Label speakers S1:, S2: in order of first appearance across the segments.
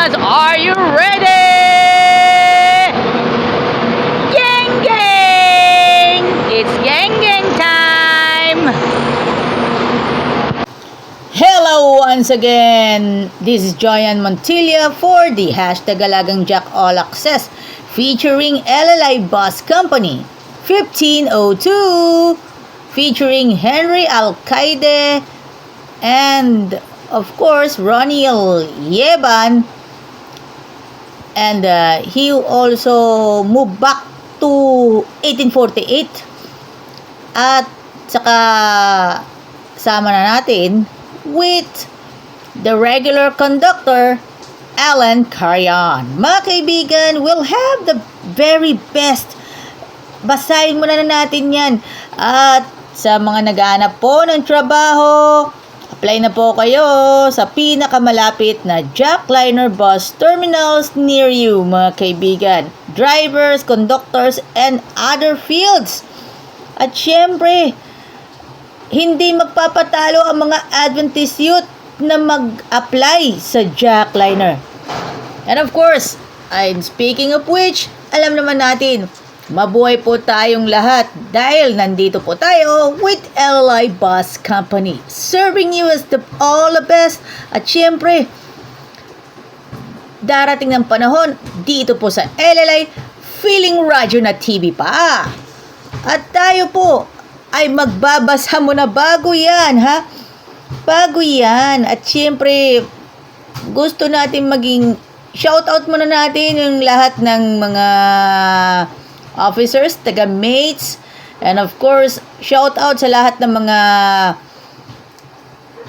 S1: Boss, are you ready? Gang gang! It's gang gang time! Hello once again! This is Joyan Montilla for the hashtag Alagang Jack All Access featuring LLI Bus Company 1502 featuring Henry Alcaide and of course Roniel Yeban, and he also moved back to 1848 at saka sama na natin with the regular conductor Alan Carion. Mga kaibigan, we'll have the very best. Basahin muna na natin yan. At sa mga naghahanap po ng trabaho, apply na po kayo sa pinakamalapit na Jackliner bus terminals near you, mga kaibigan. Drivers, conductors, and other fields. At syempre, hindi magpapatalo ang mga Adventist youth na mag-apply sa Jackliner. And of course, speaking of which, alam naman natin, mabuhay po tayong lahat dahil nandito po tayo with LLI Bus Company, serving you as all the best. At syempre, darating ng panahon dito po sa LLI, feeling radyo na TV pa. At tayo po ay magbabasa muna bago yan, ha? Bago yan. At syempre, gusto natin maging shoutout muna natin yung lahat ng mga officers, taga-mates, and of course, shout out sa lahat ng mga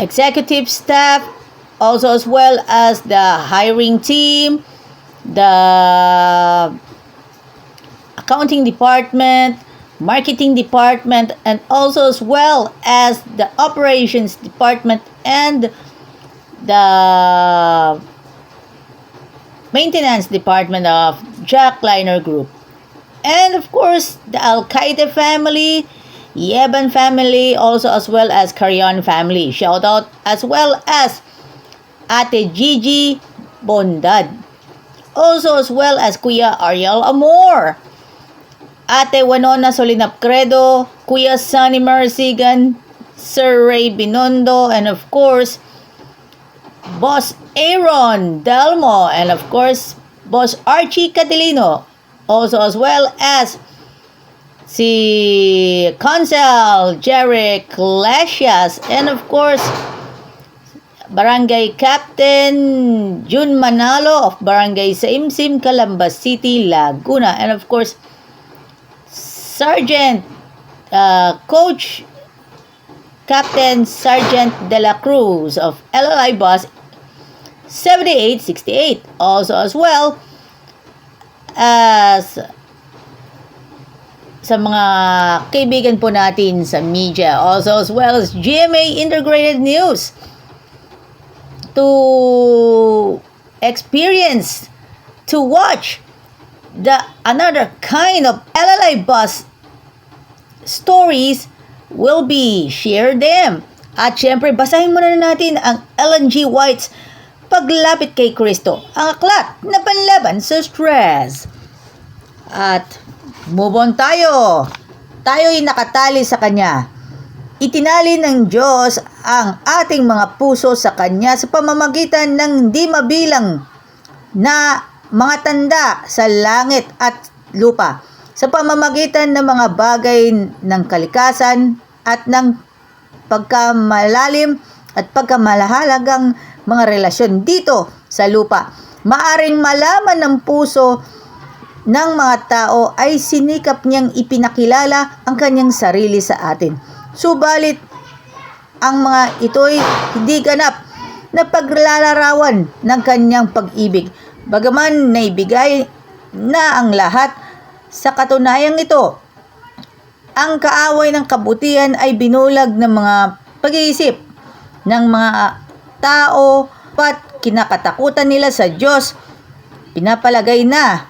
S1: executive staff, also as well as the hiring team, the accounting department, marketing department, and also as well as the operations department and the maintenance department of Jackliner Group. And of course, the Alcaide family, Yeban family, also as well as Carion family. Shout out as well as Ate Gigi Bondad. Also as well as Kuya Ariel Amor, Ate Winona Solinap Credo, Kuya Sunny Marsigan, Sir Ray Binondo, and of course, Boss Aaron Delmo, and of course, Boss Archie Catalino. Also as well as si Consul Jerry Clasias, and of course Barangay Captain Jun Manalo of Barangay Saimsim, Calambas City, Laguna, and of course Sergeant Coach Captain Sergeant De La Cruz of LLI Bus 7868. Also as well as sa mga kaibigan po natin sa media, also as well as GMA Integrated News, to experience, to watch the another kind of LLI Bus stories, will be share them. At syempre, basahin muna natin ang Ellen G. White's Paglapit kay Kristo, ang aklat na panlaban sa stress. At move on tayo. Tayo'y nakatali sa Kanya. Itinali ng Diyos ang ating mga puso sa Kanya sa pamamagitan ng di mabilang na mga tanda sa langit at lupa, sa pamamagitan ng mga bagay ng kalikasan at ng pagkamalalim at pagkamalahalagang mga relasyon dito sa lupa. Maaring malaman ng puso ng mga tao ay sinikap niyang ipinakilala ang kanyang sarili sa atin. Subalit, ang mga ito'y hindi ganap na paglalarawan ng kanyang pag-ibig. Bagaman naibigay na ang lahat, sa katunayang ito, ang kaaway ng kabutihan ay binulag ng mga pag-iisip ng mga tao at kinakatakutan nila sa Diyos. Pinapalagay na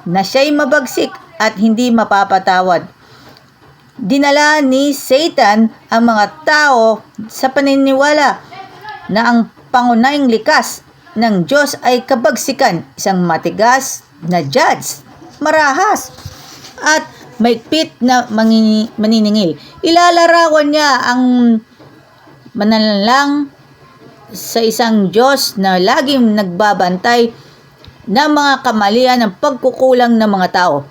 S1: siya'y mabagsik at hindi mapapatawad. Dinala ni Satan ang mga tao sa paniniwala na ang pangunahing likas ng Diyos ay kabagsikan, isang matigas na judge, marahas, at maigpit na maniningil. Ilalarawan niya ang mananalang sa isang Diyos na laging nagbabantay ng mga kamalian ng pagkukulang ng mga tao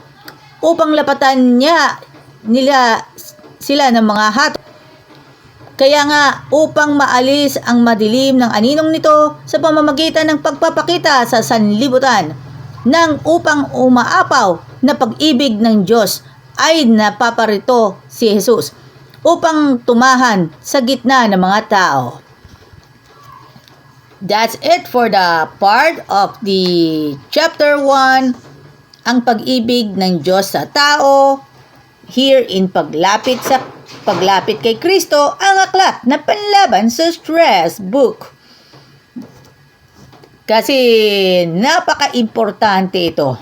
S1: upang lapatan nila sila ng mga hatol. Kaya nga, upang maalis ang madilim ng aninong nito sa pamamagitan ng pagpapakita sa sanlibutan nang upang umaapaw na pag-ibig ng Diyos ay napaparito si Jesus upang tumahan sa gitna ng mga tao. That's it for the part of the chapter 1, ang pag-ibig ng Diyos sa tao. Here in paglapit kay Kristo, ang aklat na panlaban sa stress book. Kasi napaka-importante ito.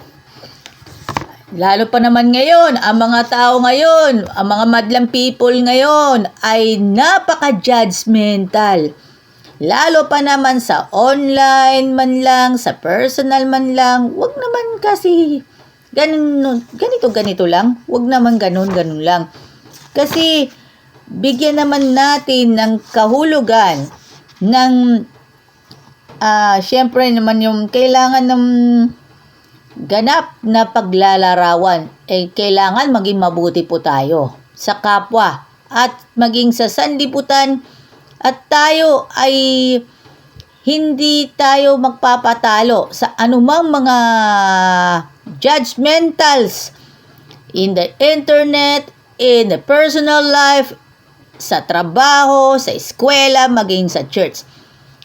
S1: Lalo pa naman ngayon, ang mga tao ngayon, ang mga madlang people ngayon ay napaka-judgmental. Lalo pa naman sa online man lang, sa personal man lang, wag naman kasi ganito lang. Wag naman ganun lang. Kasi bigyan naman natin ng kahulugan ng syempre naman yung kailangan ng ganap na paglalarawan. Kailangan maging mabuti po tayo sa kapwa at maging sa sanlibutan. At tayo ay hindi tayo magpapatalo sa anumang mga judgmentals in the internet, in the personal life, sa trabaho, sa eskwela, maging sa church.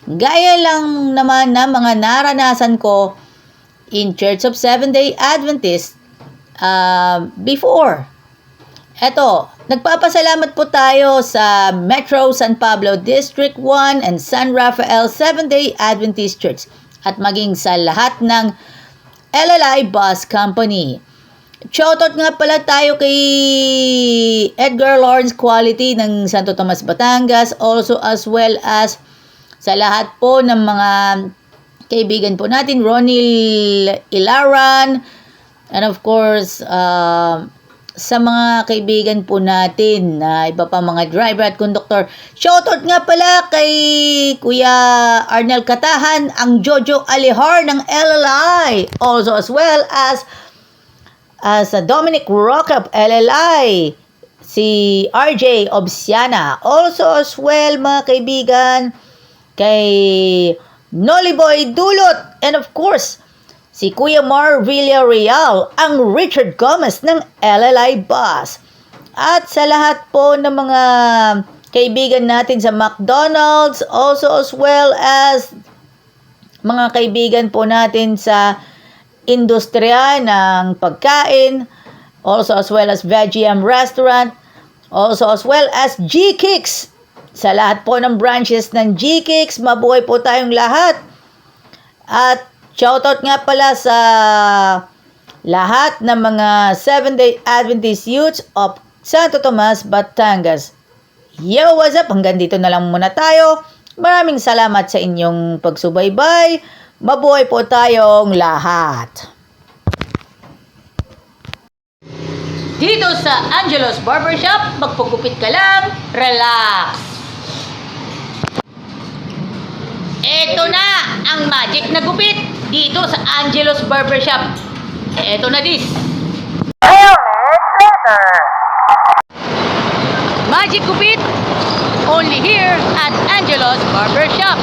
S1: Gaya lang naman na mga naranasan ko in Church of Seventh-day Adventist before. Eto, nagpapasalamat po tayo sa Metro San Pablo District 1 and San Rafael Seventh-day Adventist Church at maging sa lahat ng LLI Bus Company. Shoutout nga pala tayo kay Edgar Lawrence Quality ng Santo Tomas, Batangas, also as well as sa lahat po ng mga kaibigan po natin, Ronil Ilaran, and of course, sa mga kaibigan po natin na iba pa mga driver at conductor. Shoutout nga pala kay Kuya Arnel Katahan, ang Jojo Alihar ng LLI. Also as well as Dominic Roca of LLI, si RJ Obsiana. Also as well mga kaibigan kay Noliboy Dulot, and of course si Kuya Mar Villarreal, ang Richard Gomez ng LLI Bus. At sa lahat po ng mga kaibigan natin sa McDonald's, also as well as mga kaibigan po natin sa industriya ng pagkain, also as well as VegM Restaurant, also as well as G-Kicks. Sa lahat po ng branches ng G-Kicks, mabuhay po tayong lahat. At shoutout nga pala sa lahat ng mga Seventh-day Adventist Youths of Santo Tomas, Batangas. Yo, what's up? Hanggang dito na lang muna tayo. Maraming salamat sa inyong pagsubaybay. Mabuhay po tayong lahat. Dito sa Angelo's Barbershop, magpagupit ka lang, relax. Ito na ang magic na gupit dito sa Angelo's Barbershop. Ito na dis. Magic gupit only here at Angelo's Barbershop.